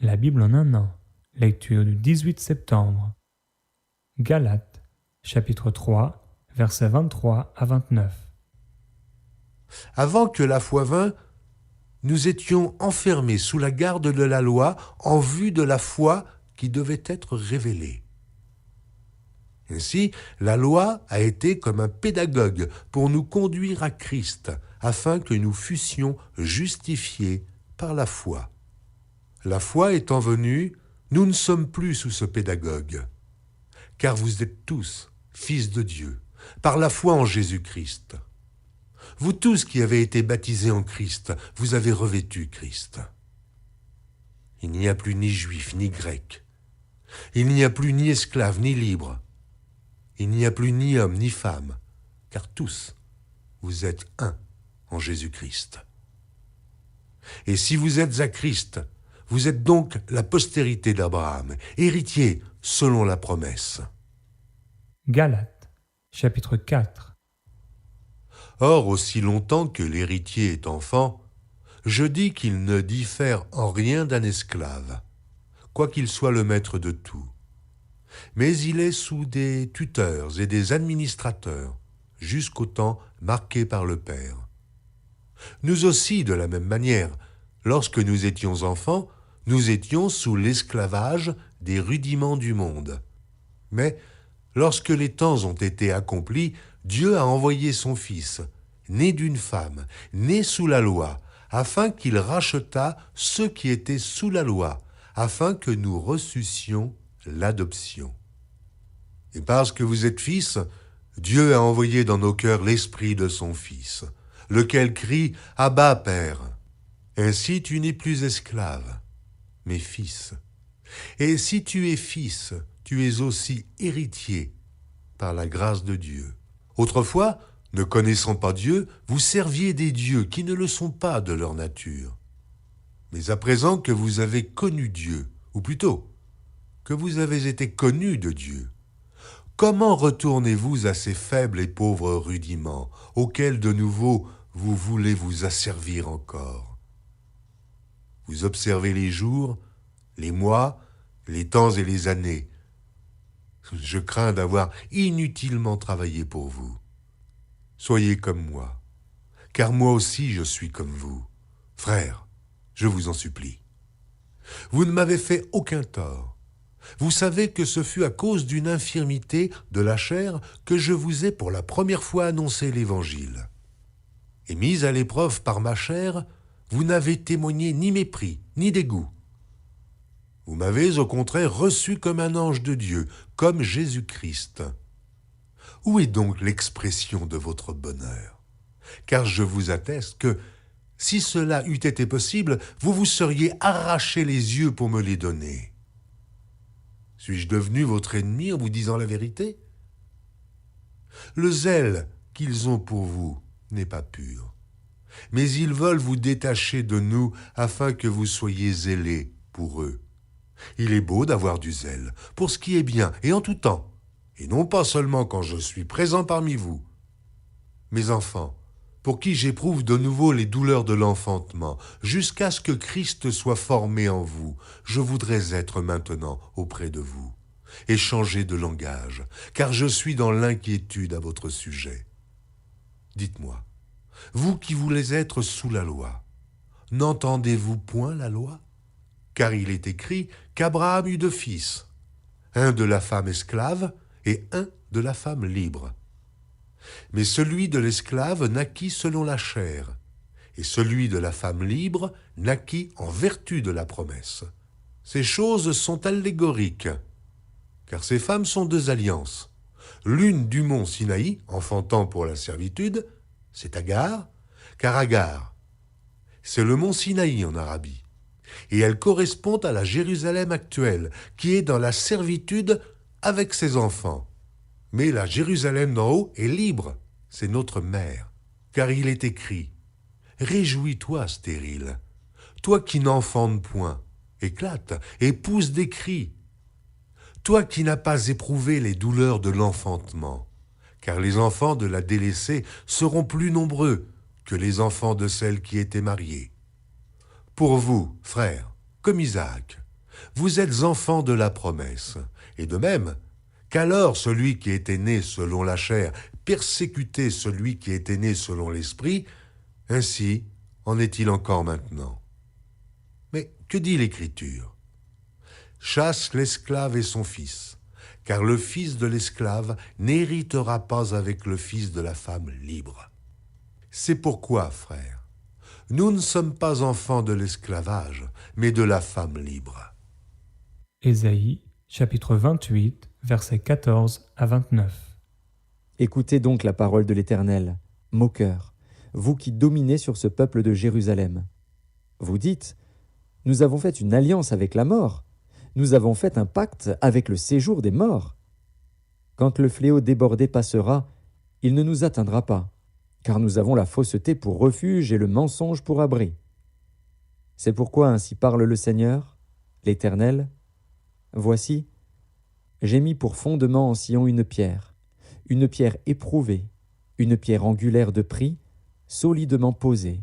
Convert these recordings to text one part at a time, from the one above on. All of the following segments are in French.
La Bible en un an. Lecture du 18 septembre. Galates, chapitre 3, versets 23 à 29. Avant que la foi vînt, nous étions enfermés sous la garde de la loi en vue de la foi qui devait être révélée. Ainsi, la loi a été comme un pédagogue pour nous conduire à Christ, afin que nous fussions justifiés par la foi. La foi étant venue, nous ne sommes plus sous ce pédagogue, car vous êtes tous fils de Dieu, par la foi en Jésus-Christ. Vous tous qui avez été baptisés en Christ, vous avez revêtu Christ. Il n'y a plus ni juif ni grec. Il n'y a plus ni esclave ni libre. Il n'y a plus ni homme ni femme, car tous, vous êtes un en Jésus-Christ. Et si vous êtes à Christ, vous êtes donc la postérité d'Abraham, héritier selon la promesse. Galates, chapitre 4. Or, aussi longtemps que l'héritier est enfant, je dis qu'il ne diffère en rien d'un esclave, quoiqu'il soit le maître de tout. Mais il est sous des tuteurs et des administrateurs, jusqu'au temps marqué par le Père. Nous aussi, de la même manière, lorsque nous étions enfants, nous étions sous l'esclavage des rudiments du monde. Mais, lorsque les temps ont été accomplis, Dieu a envoyé son Fils, né d'une femme, né sous la loi, afin qu'il rachetât ceux qui étaient sous la loi, afin que nous reçussions l'adoption. Et parce que vous êtes fils, Dieu a envoyé dans nos cœurs l'esprit de son Fils, lequel crie « Abba, Père ». Ainsi tu n'es plus esclave, mais fils. Et si tu es fils, tu es aussi héritier par la grâce de Dieu. Autrefois, ne connaissant pas Dieu, vous serviez des dieux qui ne le sont pas de leur nature. Mais à présent que vous avez connu Dieu, ou plutôt, que vous avez été connus de Dieu, comment retournez-vous à ces faibles et pauvres rudiments, auxquels de nouveau vous voulez vous asservir encore? Vous observez les jours, les mois, les temps et les années. Je crains d'avoir inutilement travaillé pour vous. Soyez comme moi, car moi aussi je suis comme vous. Frères, je vous en supplie. Vous ne m'avez fait aucun tort. Vous savez que ce fut à cause d'une infirmité de la chair que je vous ai pour la première fois annoncé l'Évangile. Et mis à l'épreuve par ma chair, vous n'avez témoigné ni mépris, ni dégoût. Vous m'avez au contraire reçu comme un ange de Dieu, comme Jésus-Christ. Où est donc l'expression de votre bonheur? Car je vous atteste que, si cela eût été possible, vous vous seriez arraché les yeux pour me les donner. Suis-je devenu votre ennemi en vous disant la vérité? Le zèle qu'ils ont pour vous n'est pas pur, mais ils veulent vous détacher de nous afin que vous soyez zélés pour eux. Il est beau d'avoir du zèle, pour ce qui est bien et en tout temps, et non pas seulement quand je suis présent parmi vous. Mes enfants, pour qui j'éprouve de nouveau les douleurs de l'enfantement, jusqu'à ce que Christ soit formé en vous, je voudrais être maintenant auprès de vous, et changer de langage, car je suis dans l'inquiétude à votre sujet. Dites-moi, vous qui voulez être sous la loi, n'entendez-vous point la loi? Car il est écrit qu'Abraham eut deux fils, un de la femme esclave et un de la femme libre. Mais celui de l'esclave naquit selon la chair, et celui de la femme libre naquit en vertu de la promesse. Ces choses sont allégoriques, car ces femmes sont deux alliances. L'une du mont Sinaï, enfantant pour la servitude, c'est Agar, car Agar, c'est le mont Sinaï en Arabie. Et elle correspond à la Jérusalem actuelle, qui est dans la servitude avec ses enfants. Mais la Jérusalem d'en haut est libre, c'est notre mère, car il est écrit « Réjouis-toi, stérile, toi qui n'enfantes point, éclate et pousse des cris, toi qui n'as pas éprouvé les douleurs de l'enfantement, car les enfants de la délaissée seront plus nombreux que les enfants de celle qui était mariée. Pour vous, frères, comme Isaac, Vous êtes enfants de la promesse. Et de même, qu'alors celui qui était né selon la chair persécutait celui qui était né selon l'esprit, ainsi en est-il encore maintenant. Mais que dit l'Écriture ? Chasse l'esclave et son fils, car le fils de l'esclave n'héritera pas avec le fils de la femme libre. C'est pourquoi, frères, nous ne sommes pas enfants de l'esclavage, mais de la femme libre. Ésaïe, chapitre 28, versets 14 à 29. Écoutez donc la parole de l'Éternel, moqueurs, vous qui dominez sur ce peuple de Jérusalem. Vous dites, nous avons fait une alliance avec la mort, nous avons fait un pacte avec le séjour des morts. Quand le fléau débordé passera, il ne nous atteindra pas, car nous avons la fausseté pour refuge et le mensonge pour abri. C'est pourquoi ainsi parle le Seigneur, l'Éternel. Voici, j'ai mis pour fondement en Sion une pierre éprouvée, une pierre angulaire de prix, solidement posée.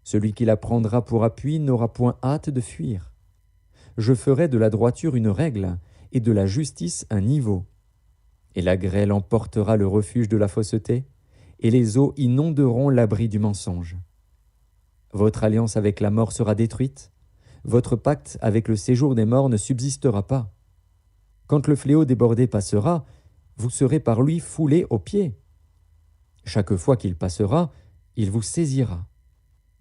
Celui qui la prendra pour appui n'aura point hâte de fuir. Je ferai de la droiture une règle et de la justice un niveau. Et la grêle emportera le refuge de la fausseté, et les eaux inonderont l'abri du mensonge. Votre alliance avec la mort sera détruite, votre pacte avec le séjour des morts ne subsistera pas. Quand le fléau débordé passera, vous serez par lui foulés aux pieds. Chaque fois qu'il passera, il vous saisira,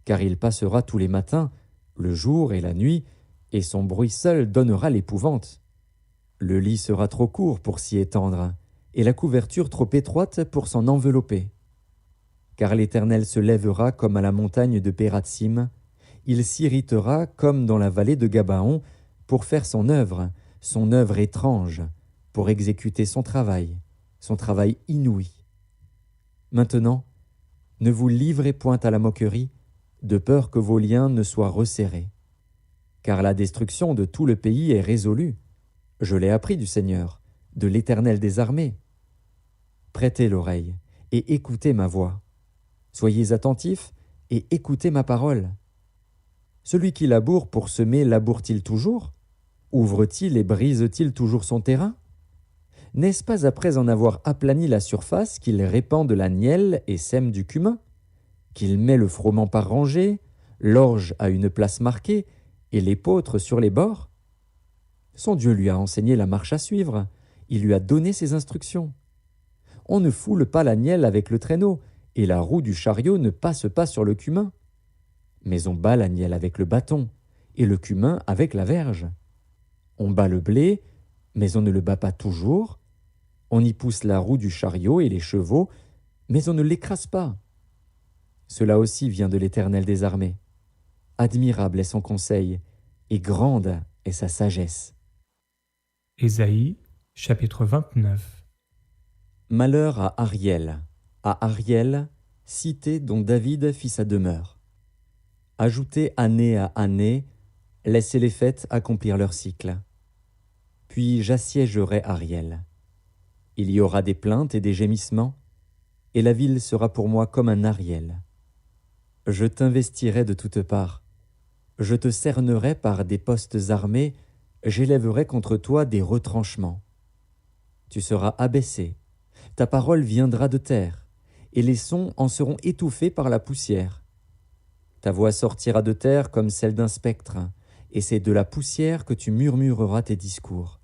car il passera tous les matins, le jour et la nuit, et son bruit seul donnera l'épouvante. Le lit sera trop court pour s'y étendre, et la couverture trop étroite pour s'en envelopper. Car l'Éternel se lèvera comme à la montagne de Pératsim, il s'irritera comme dans la vallée de Gabaon pour faire son œuvre étrange, pour exécuter son travail inouï. Maintenant, ne vous livrez point à la moquerie, de peur que vos liens ne soient resserrés. Car la destruction de tout le pays est résolue. Je l'ai appris du Seigneur, de l'Éternel des armées. Prêtez l'oreille et écoutez ma voix. Soyez attentifs et écoutez ma parole. Celui qui laboure pour semer laboure-t-il toujours? Ouvre-t-il et brise-t-il toujours son terrain? N'est-ce pas après en avoir aplani la surface qu'il répand de la nielle et sème du cumin? Qu'il met le froment par rangées, l'orge à une place marquée et l'épeautre sur les bords? Son Dieu lui a enseigné la marche à suivre, il lui a donné ses instructions. On ne foule pas la nielle avec le traîneau, et la roue du chariot ne passe pas sur le cumin. Mais on bat la nielle avec le bâton, et le cumin avec la verge. On bat le blé, mais on ne le bat pas toujours. On y pousse la roue du chariot et les chevaux, mais on ne l'écrase pas. Cela aussi vient de l'Éternel des armées. Admirable est son conseil, et grande est sa sagesse. Ésaïe, chapitre 29. Malheur à Ariel, cité dont David fit sa demeure. Ajoutez année à année, laissez les fêtes accomplir leur cycle. Puis j'assiégerai Ariel. Il y aura des plaintes et des gémissements, et la ville sera pour moi comme un Ariel. Je t'investirai de toutes parts. Je te cernerai par des postes armés, j'élèverai contre toi des retranchements. Tu seras abaissé, ta parole viendra de terre, et les sons en seront étouffés par la poussière. Ta voix sortira de terre comme celle d'un spectre, et c'est de la poussière que tu murmureras tes discours.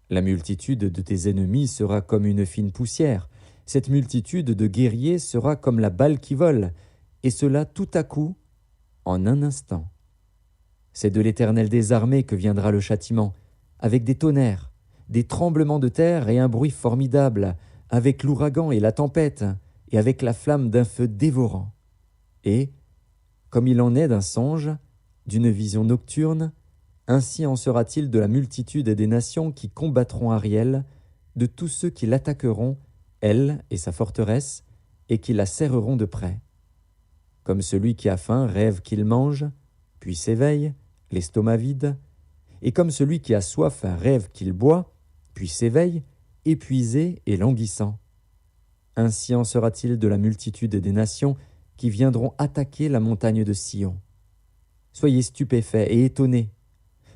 La multitude de tes ennemis sera comme une fine poussière, cette multitude de guerriers sera comme la balle qui vole, et cela tout à coup, en un instant. C'est de l'Éternel des armées que viendra le châtiment, avec des tonnerres, des tremblements de terre et un bruit formidable, avec l'ouragan et la tempête, et avec la flamme d'un feu dévorant. Et, comme il en est d'un songe, d'une vision nocturne, ainsi en sera-t-il de la multitude des nations qui combattront Ariel, de tous ceux qui l'attaqueront, elle et sa forteresse, et qui la serreront de près. Comme celui qui a faim rêve qu'il mange, puis s'éveille, l'estomac vide, et comme celui qui a soif rêve qu'il boit, puis s'éveille, épuisé et languissant. Ainsi en sera-t-il de la multitude des nations qui viendront attaquer la montagne de Sion. Soyez stupéfaits et étonnés.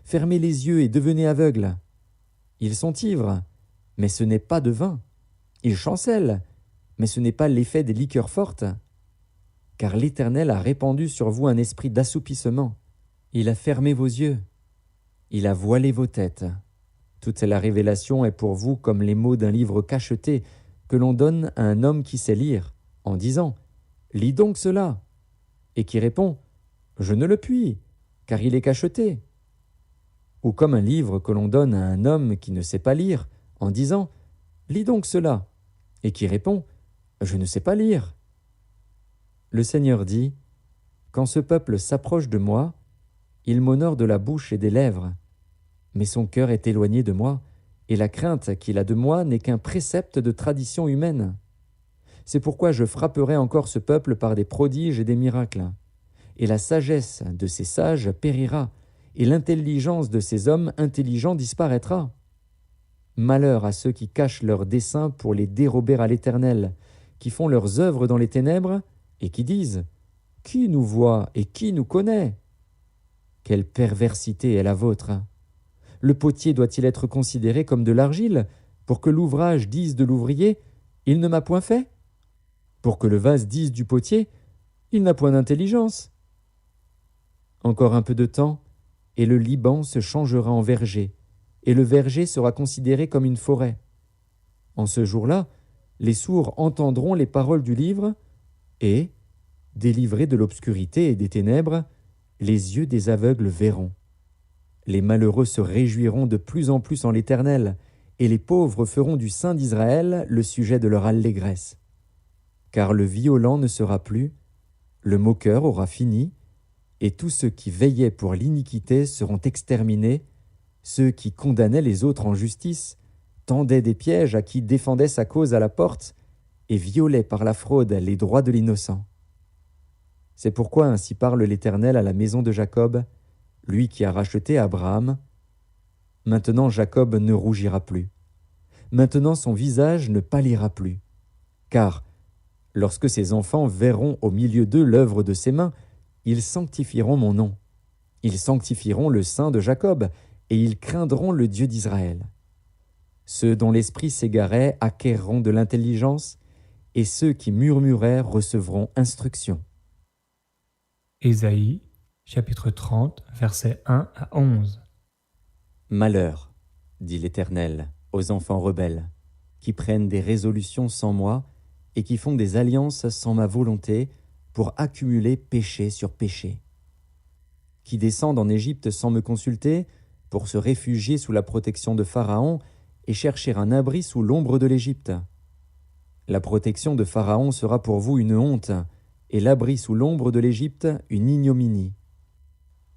fermez les yeux et devenez aveugles. Ils sont ivres, mais ce n'est pas de vin. Ils chancellent, mais ce n'est pas l'effet des liqueurs fortes. Car l'Éternel a répandu sur vous un esprit d'assoupissement. Il a fermé vos yeux. Il a voilé vos têtes. Toute la révélation est pour vous comme les mots d'un livre cacheté que l'on donne à un homme qui sait lire, en disant « Lis donc cela » et qui répond « Je ne le puis, car il est cacheté ». Ou comme un livre que l'on donne à un homme qui ne sait pas lire, en disant « Lis donc cela » et qui répond « Je ne sais pas lire ». Le Seigneur dit « Quand ce peuple s'approche de moi, il m'honore de la bouche et des lèvres, mais son cœur est éloigné de moi, et la crainte qu'il a de moi n'est qu'un précepte de tradition humaine. C'est pourquoi je frapperai encore ce peuple par des prodiges et des miracles, et la sagesse de ces sages périra, et l'intelligence de ces hommes intelligents disparaîtra. Malheur à ceux qui cachent leurs desseins pour les dérober à l'Éternel, qui font leurs œuvres dans les ténèbres, et qui disent « Qui nous voit et qui nous connaît ?» Quelle perversité est la vôtre! Le potier doit-il être considéré comme de l'argile, pour que l'ouvrage dise de l'ouvrier « Il ne m'a point fait » pour que le vase dise du potier « Il n'a point d'intelligence » Encore un peu de temps, et le Liban se changera en verger, et le verger sera considéré comme une forêt. En ce jour-là, les sourds entendront les paroles du livre, et, délivrés de l'obscurité et des ténèbres, les yeux des aveugles verront. Les malheureux se réjouiront de plus en plus en l'Éternel, et les pauvres feront du Saint d'Israël le sujet de leur allégresse. Car le violent ne sera plus, le moqueur aura fini, et tous ceux qui veillaient pour l'iniquité seront exterminés, ceux qui condamnaient les autres en justice, tendaient des pièges à qui défendait sa cause à la porte, et violaient par la fraude les droits de l'innocent. C'est pourquoi ainsi parle l'Éternel à la maison de Jacob, lui qui a racheté Abraham. Maintenant Jacob ne rougira plus. Maintenant son visage ne pâlira plus. Car, lorsque ses enfants verront au milieu d'eux l'œuvre de ses mains, ils sanctifieront mon nom. Ils sanctifieront le Saint de Jacob, et ils craindront le Dieu d'Israël. Ceux dont l'esprit s'égarait acquerront de l'intelligence, et ceux qui murmuraient recevront instruction. Ésaïe, chapitre 30, versets 1 à 11. Malheur, dit l'Éternel, aux enfants rebelles, qui prennent des résolutions sans moi et qui font des alliances sans ma volonté pour accumuler péché sur péché. Qui descendent en Égypte sans me consulter pour se réfugier sous la protection de Pharaon et chercher un abri sous l'ombre de l'Égypte. La protection de Pharaon sera pour vous une honte, et l'abri sous l'ombre de l'Égypte une ignominie.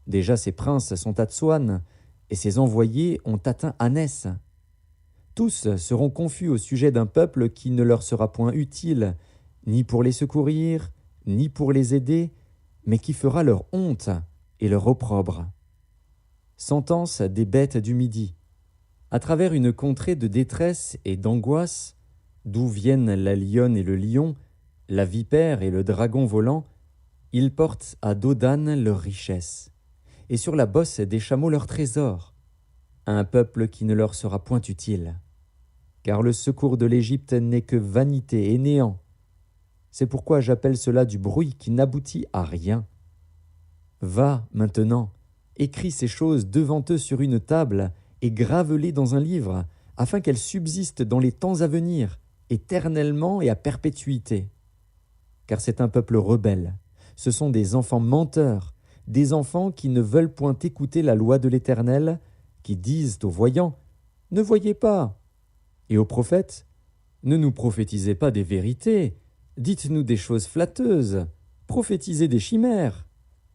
Déjà ses princes sont à Tsoan, et ses envoyés ont atteint Anès. Tous seront confus au sujet d'un peuple qui ne leur sera point utile, ni pour les secourir, ni pour les aider, mais qui fera leur honte et leur opprobre. Sentence des bêtes du Midi. À travers une contrée de détresse et d'angoisse, d'où viennent la lionne et le lion, la vipère et le dragon volant, ils portent à Dodan leur richesse, et sur la bosse des chameaux leur trésor, à un peuple qui ne leur sera point utile. Car le secours de l'Égypte n'est que vanité et néant. C'est pourquoi j'appelle cela du bruit qui n'aboutit à rien. Va, maintenant, écris ces choses devant eux sur une table et grave-les dans un livre, afin qu'elles subsistent dans les temps à venir, éternellement et à perpétuité. Car c'est un peuple rebelle, ce sont des enfants menteurs, des enfants qui ne veulent point écouter la loi de l'Éternel, qui disent aux voyants « Ne voyez pas !» et aux prophètes « Ne nous prophétisez pas des vérités, dites-nous des choses flatteuses, prophétisez des chimères.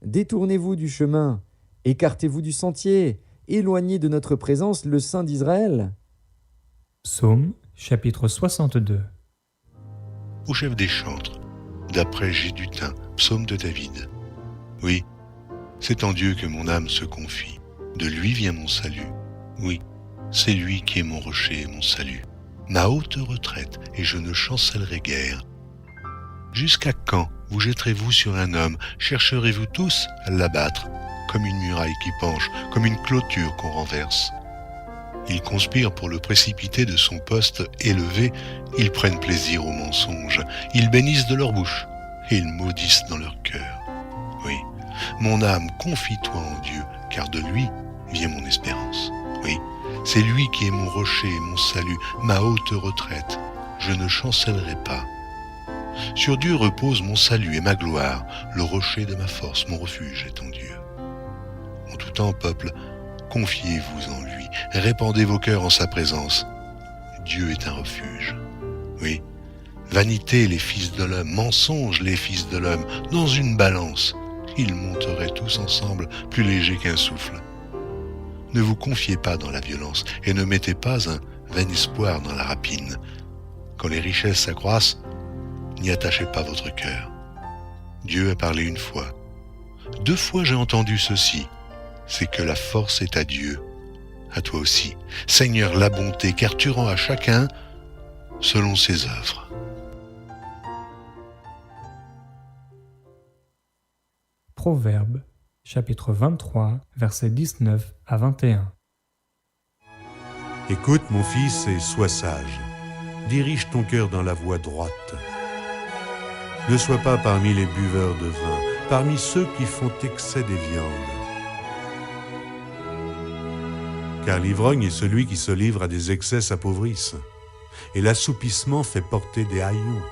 Détournez-vous du chemin, écartez-vous du sentier, éloignez de notre présence le Saint d'Israël. » Psaume, chapitre 62. Au chef des chantres, d'après Gédutin, psaume de David. Oui, c'est en Dieu que mon âme se confie. De lui vient mon salut. Oui, c'est lui qui est mon rocher et mon salut. Ma haute retraite, et je ne chancellerai guère. Jusqu'à quand vous jetterez-vous sur un homme? Chercherez-vous tous à l'abattre? comme une muraille qui penche, comme une clôture qu'on renverse. Ils conspirent pour le précipiter de son poste élevé, ils prennent plaisir au mensonge, ils bénissent de leur bouche, et ils maudissent dans leur cœur. Oui, mon âme, confie-toi en Dieu, car de lui vient mon espérance. Oui, c'est lui qui est mon rocher, mon salut, ma haute retraite. Je ne chancellerai pas. Sur Dieu repose mon salut et ma gloire, le rocher de ma force, mon refuge est en Dieu. En tout temps, peuple, confiez-vous en lui, répandez vos cœurs en sa présence. Dieu est un refuge. Oui, vanité les fils de l'homme, mensonge les fils de l'homme, dans une balance, ils monteraient tous ensemble plus légers qu'un souffle. Ne vous confiez pas dans la violence et ne mettez pas un vain espoir dans la rapine. Quand les richesses s'accroissent, n'y attachez pas votre cœur. Dieu a parlé une fois. 2 fois j'ai entendu ceci, c'est que la force est à Dieu, à toi aussi. Seigneur, la bonté, car tu rends à chacun selon ses œuvres. Proverbes, chapitre 23, versets 19 à 21. Écoute, mon fils, et sois sage. Dirige ton cœur dans la voie droite. Ne sois pas parmi les buveurs de vin, parmi ceux qui font excès des viandes. Car l'ivrogne et celui qui se livre à des excès s'appauvrissent, et l'assoupissement fait porter des haillons.